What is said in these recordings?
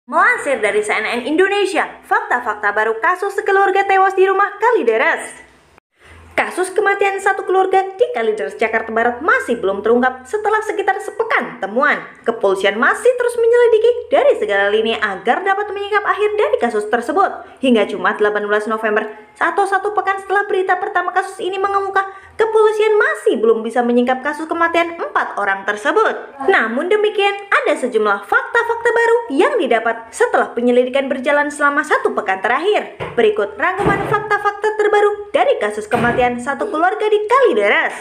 Melansir dari CNN Indonesia, fakta-fakta baru kasus sekeluarga tewas di rumah Kalideres. Kasus kematian satu keluarga di Kalideres, Jakarta Barat masih belum terungkap setelah sekitar sepekan temuan. Kepolisian masih terus menyelidiki dari segala lini agar dapat menyingkap akhir dari kasus tersebut. Hingga Jumat 18 November, atau satu pekan setelah berita pertama kasus ini mengemuka, kepolisian masih belum bisa menyingkap kasus kematian 4 orang tersebut. Namun demikian, ada sejumlah fakta-fakta baru yang didapat setelah penyelidikan berjalan selama 1 pekan terakhir. Berikut rangkuman fakta-fakta terbaru dari kasus kematian satu keluarga di Kalideres.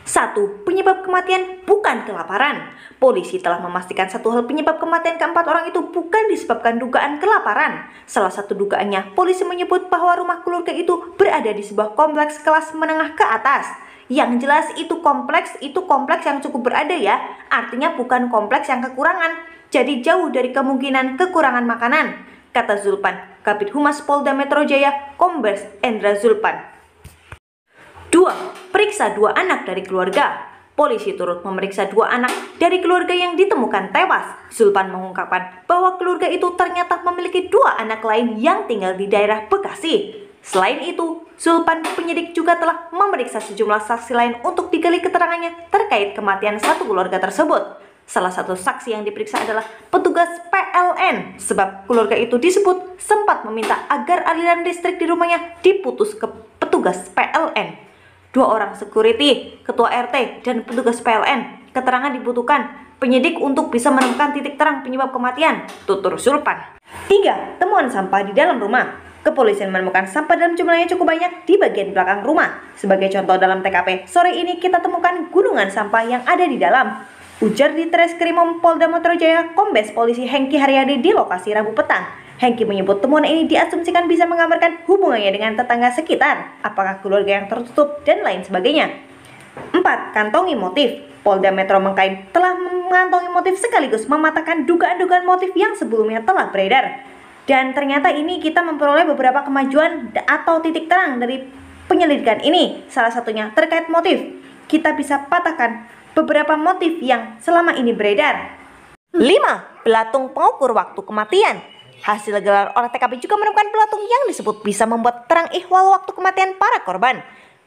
1. Penyebab kematian bukan kelaparan. Polisi telah memastikan satu hal, penyebab kematian keempat orang itu bukan disebabkan dugaan kelaparan. Salah satu dugaannya, polisi menyebut bahwa rumah keluarga itu berada di sebuah kompleks kelas menengah ke atas. Yang jelas itu kompleks yang cukup berada ya, artinya bukan kompleks yang kekurangan. Jadi jauh dari kemungkinan kekurangan makanan, kata Zulpan, Kabid Humas Polda Metro Jaya, Kombes Endra Zulpan. 2. Periksa 2 anak dari keluarga. Polisi turut memeriksa 2 anak dari keluarga yang ditemukan tewas. Zulpan mengungkapkan bahwa keluarga itu ternyata memiliki 2 anak lain yang tinggal di daerah Bekasi. Selain itu, Zulpan penyidik juga telah memeriksa sejumlah saksi lain untuk digali keterangannya terkait kematian satu keluarga tersebut. Salah satu saksi yang diperiksa adalah petugas PLN, sebab keluarga itu disebut sempat meminta agar aliran listrik di rumahnya diputus ke petugas PLN. 2 orang security, ketua RT, dan petugas PLN. Keterangan dibutuhkan penyidik untuk bisa menemukan titik terang penyebab kematian, tutur Zulpan. 3. Temuan sampah di dalam rumah. Kepolisian menemukan sampah dalam jumlahnya cukup banyak di bagian belakang rumah. Sebagai contoh, dalam TKP, sore ini kita temukan gunungan sampah yang ada di dalam. Ujar di Treskrimum Polda Metro Jaya, Kombes Polisi Hengki Haryadi di lokasi Rabu petang. Hengki menyebut temuan ini diasumsikan bisa menggambarkan hubungannya dengan tetangga sekitar, apakah keluarga yang tertutup, dan lain sebagainya. 4. Kantongi motif. Polda Metro mengklaim telah mengantongi motif sekaligus mematahkan dugaan-dugaan motif yang sebelumnya telah beredar. Dan ternyata ini kita memperoleh beberapa kemajuan atau titik terang dari penyelidikan ini. Salah satunya terkait motif. Kita bisa patahkan beberapa motif yang selama ini beredar. 5. Belatung pengukur waktu kematian. Hasil gelar olah TKP juga menemukan belatung yang disebut bisa membuat terang ihwal waktu kematian para korban.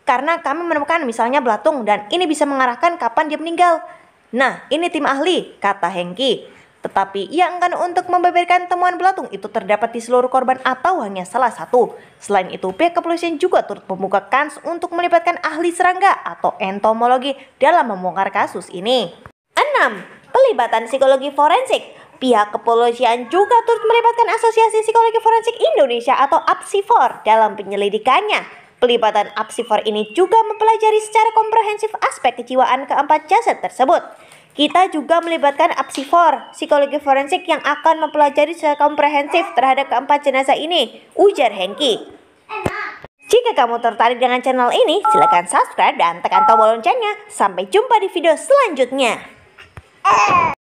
Karena kami menemukan misalnya belatung dan ini bisa mengarahkan kapan dia meninggal. Nah, ini tim ahli, kata Hengki. Tetapi ia enggan untuk membeberkan temuan belatung itu terdapat di seluruh korban atau hanya salah satu. Selain itu, pihak kepolisian juga turut membuka kans untuk melibatkan ahli serangga atau entomologi dalam membongkar kasus ini. 6. Pelibatan psikologi forensik. Pihak kepolisian juga turut melibatkan Asosiasi Psikologi Forensik Indonesia atau APSIFOR dalam penyelidikannya. Pelibatan APSIFOR ini juga mempelajari secara komprehensif aspek kejiwaan keempat jasad tersebut. Kita juga melibatkan APSIFOR, psikologi forensik yang akan mempelajari secara komprehensif terhadap keempat jenazah ini, ujar Hengki. Jika kamu tertarik dengan channel ini, silakan subscribe dan tekan tombol loncengnya. Sampai jumpa di video selanjutnya.